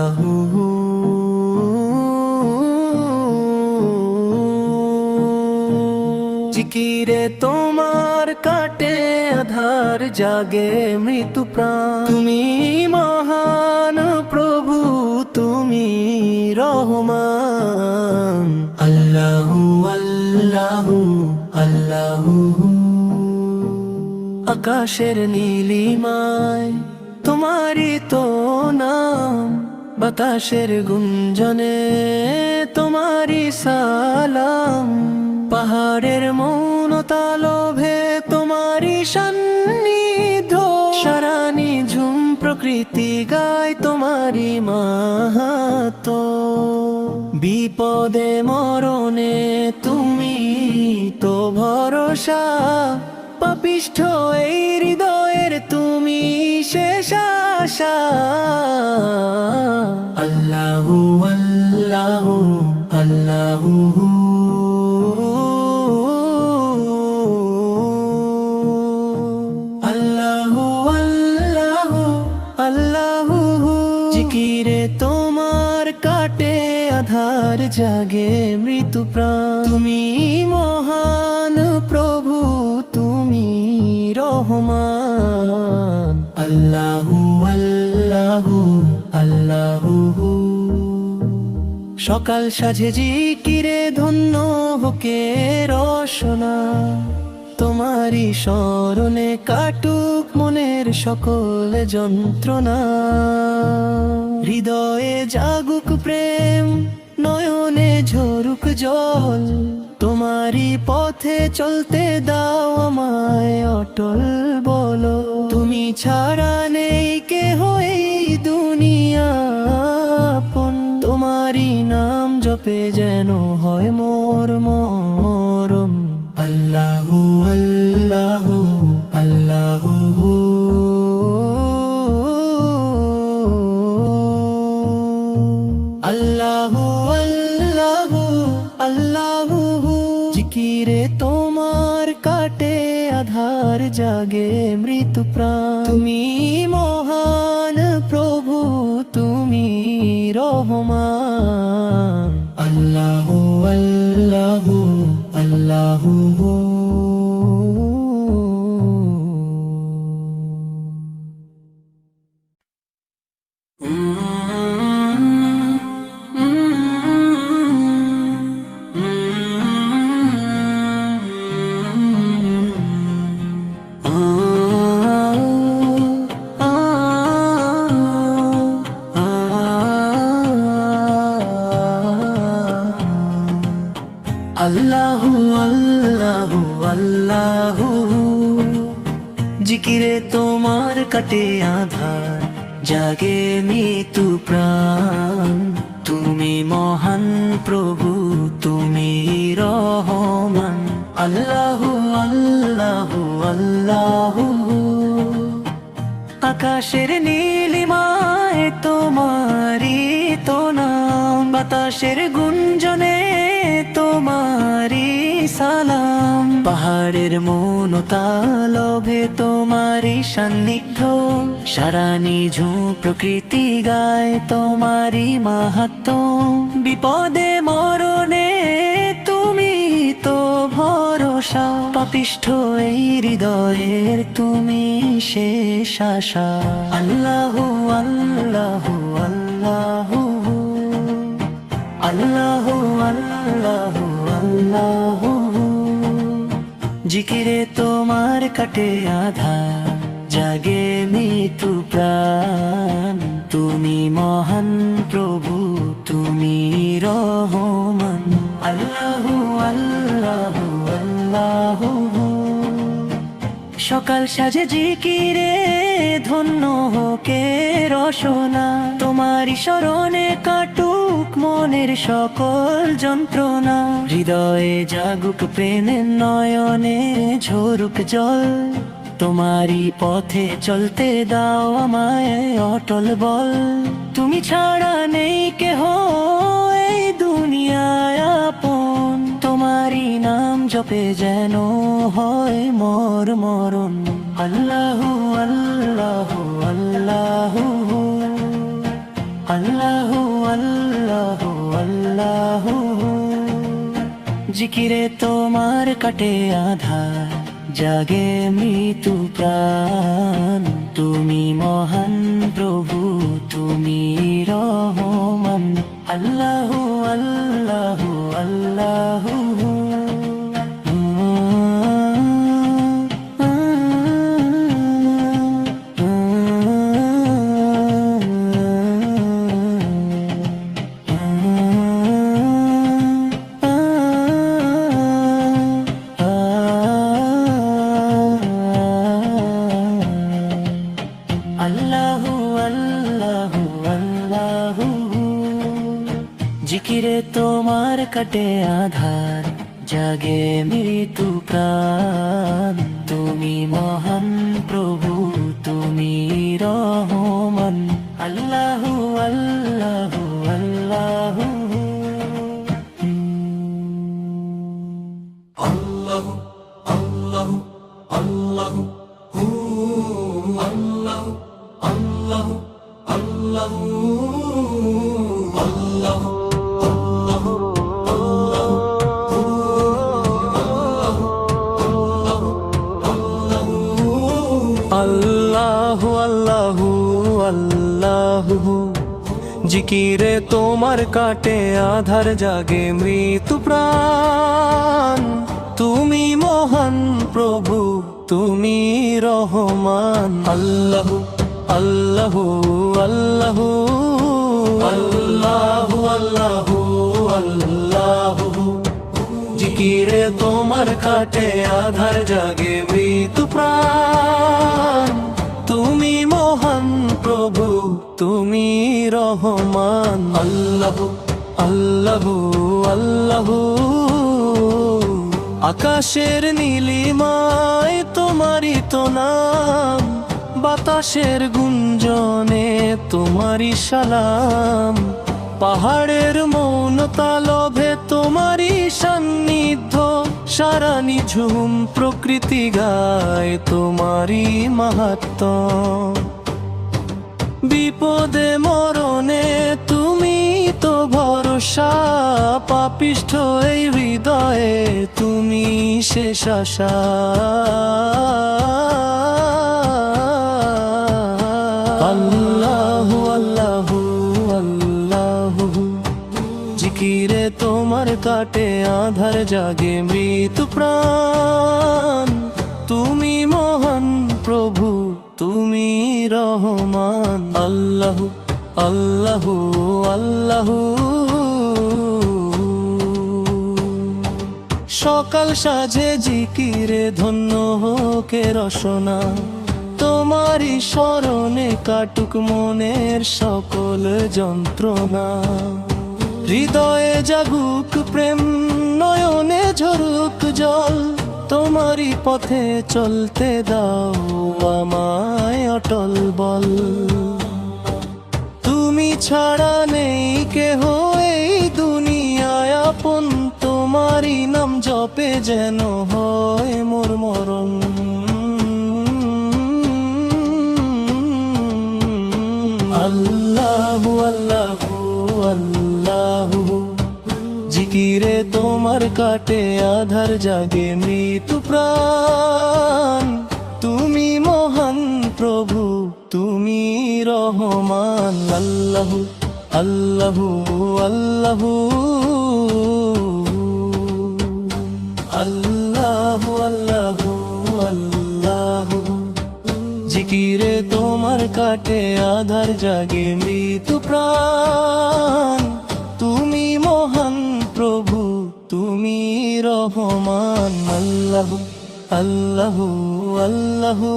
আল্লাহু জিকিরে তোমার কাটে আধার, জাগে মৃত্যু প্রাণ। তুমি মহান প্রভু, তুমি রহমান। আল্লাহু আল্লাহু আল্লাহু। আকাশের নীলিমায় তোমারই তো নাম, বাতাসের গুঞ্জনে তোমারই সালাম। পাহাড়ের মৌনতা লোভে তোমারই সান্নিধ্য, সারানি ঝুম প্রকৃতি গায় তোমারই মাহাত্ম্য। বিপদে মরণে তুমি তো ভরসা, পাপিষ্ঠ এই হৃদয়ের তুমি শেষ আশা। আল্লাহু আল্লাহু আল্লাহু। আল্লাহু আল্লাহু আল্লাহু। জিকিরে তোমার কাটে আধার, জাগে মৃত্যু প্রাণ। তুমি মহান প্রভু, তুমি রহমান। আল্লাহু আল্লাহু আল্লাহু। সকাল সাজে জিকিরে ধন্য হোকে রসনা, তোমারই স্মরণে কাটুক মনের সকল যন্ত্রণা। হৃদয়ে জাগুক প্রেম, নয়নে ঝরুক জল, তোমারই পথে চলতে দাও আমায় অটল বলো। তুমি ছাড়া নেই কেহ এই দুনিয়াপন, তোমারই নাম জপে যেন হয় মোর মরম। আল্লাহু আল্লাহু আল্লাহু। আল্লাহু আল্লাহু আল্লাহু। জিকিরে তোমার কাটে আধার, জাগে মৃত্যু প্রাণ। তুমি মহান প্রভু, তুমি রহমান। আল্লাহু আল্লাহু আল্লাহু। আল্লাহু আল্লাহু আল্লাহু। জিকিরে তোমার কাটে আধার, জাগে মৃত্যু প্রাণ। তুমি মহান প্রভু, তুমি রহমান। আল্লাহু আল্লাহু আল্লাহু। আকাশের নীলিমায় তোমারই তো নাম, বাতাসের গুঞ্জনে তোমারই সালাম। পাহাড়ের মৌনতা লোভে তোমারই সান্নিধ্য, সারানি ঝুম প্রকৃতি গায় তোমারই মাহাত্ম্য। বিপদে মরণে তুমি তো ভরসা, পাপিষ্ঠ এই হৃদয়ের তুমি শেষ আশা। আল্লাহু আল্লাহু আল্লাহু। আল্লাহু আল্লাহু আল্লাহু। জিকিরে তোমার কাটে আধার, জাগে মৃত্যু প্রাণ। তুমি মহান প্রভু, তুমি রহমান। আল্লাহু আল্লাহু আল্লাহু। সকাল সাজে জিকিরে ধন্য হোকে রসনা, তোমারই স্মরণে কাটুক মনের সকল যন্ত্রণা। হৃদয়ে জাগুক প্রেমের, নয়নে ঝরুক জল, তোমারই পথে চলতে দাও আমায় অটল বল। তুমি ছাড়া নেই কেহ এই দুনিয়ায় আপন, তোমারই নাম জপে যেন হয় মোর মরণ। আল্লাহু আল্লাহু আল্লাহু। আল্লাহু আল্লাহু আল্লাহু। জিকিরে তোমার কাটে আধার, জাগে মৃত্যু প্রাণ। তুমি মহান প্রভু, তুমি রহমান। আল্লাহু আল্লাহু আল্লাহু। আল্লাহু আল্লাহু আল্লাহু। জিকিরে তোমার কাটে আধার, জাগে মৃত্যু প্রাণ। তুমি মহান প্রভু, তুমি রহমান। আল্লাহু আল্লাহু আল্লাহু। আল্লাহু আল্লাহু আল্লাহু হু আল্লাহু আল্লাহু আল্লাহু আল্লাহু আল্লাহু আল্লাহু আল্লাহু। জিকিরে তোমার কাটে আধার, জাগে মৃত্যু প্রাণ। তুমি মহান প্রভু, তুমি রহমান। আল্লাহু আল্লাহু আল্লাহু আল্লাহু আল্লাহু আল্লাহু। জিকিরে তোমার কাটে আধার, জাগে মৃত্যু প্রাণ। তুমি মহান প্রভু, তুমি রহমান। আল্লাহু আল্লাহু আল্লাহু। আকাশের নীলিমায় তোমারই তো নাম, বাতাসের গুঞ্জনে তোমারই সালাম। পাহাড়ের মৌনতা লোভে তোমারই সান্নিধ্য, সারা নিঝুম প্রকৃতি গায় তোমারই মাহাত্ম্য। বিপদে মরণে তুমি তো ভরসা, পাপিষ্ঠ এই হৃদয়ে তুমি শেষ আশা। আল্লাহু আল্লাহু আল্লাহু। জিকিরে তোমার কাটে আধার, জাগে মৃত্যু প্রাণ। তুমি মহান প্রভু, তুমি রহমান। আল্লাহু আল্লাহু আল্লাহু। সকাল সাজে জিকিরে ধন্য হোকে রসনা, তোমারই স্মরণে কাটুক মনের সকল যন্ত্রণা। হৃদয়ে জাগুক প্রেম, নয়নে ঝরুক জল। তোমারই পথে চলতে দাও আমায় অটল বল। তুমি ছাড়া নেই কেহ এই দুনিয়ায় আপন, তোমারই নাম জপে যেন হয় মোর মরণ। আল্লাহু আল্লাহু আল্লাহু। জিকিরে তোমার কাটে আধার, জাগে মৃত্যু প্রাণ। তুমি মহান প্রভু, তুমি রহমান। আল্লাহু আল্লাহু আল্লাহু আল্লাহু আল্লাহু আল্লাহু। জিকিরে তোমার কাটে আধার, জাগে মৃত্যু প্রাণ। তুমি মহান প্রভু, তুমি রহমান। আল্লাহু আল্লাহু আল্লাহু।